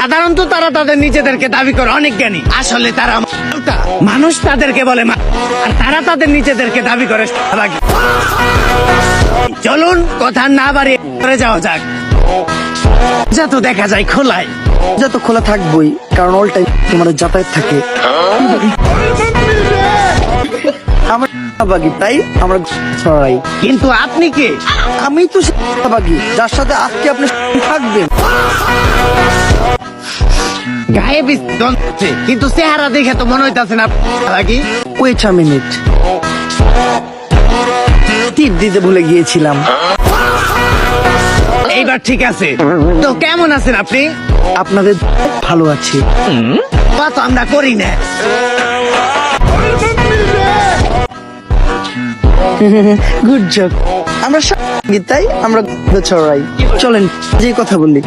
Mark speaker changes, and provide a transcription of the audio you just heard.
Speaker 1: সাধারণত তারা তাদের নিজেদেরকে দাবি করে অনেক জ্ঞানী, আসলে তারা মালটা। মানুষ তাদেরকে বলে আর তারা তাদের নিজেদেরকে দাবি করে শাহবাগী। চলুন কথা না বাড়িয়ে করে যাওয়া যাক। যা তো দেখা যায় খোলায়,
Speaker 2: যা তো খোলা থাকবোই, কারণ অল টাইম তোমার যাতায়াত থাকে। আমরা শাহবাগী, তাই আমরা ছড়াই।
Speaker 1: কিন্তু আপনি কে?
Speaker 2: আমি তো শাহবাগী, যার সাথে আজকে আপনি থাকবেন।
Speaker 1: গায়ে বিচ্ছে, কিন্তু চেহারা দেখে তো মনে হইতাছে না শাহবাগী।
Speaker 2: ওয়েট আ মিনিট, টিপ দিতে ভুলে গিয়েছিলাম।
Speaker 1: এইবার ঠিক আছে। তো কেমন আছেন আপনি?
Speaker 2: আপনাদের ভালো আছি।
Speaker 1: তা তো আমরা করি না।
Speaker 2: Good job. আমরা শাহবাগী, তাই আমরা ছড়াই। চলেন যে কথা বলি।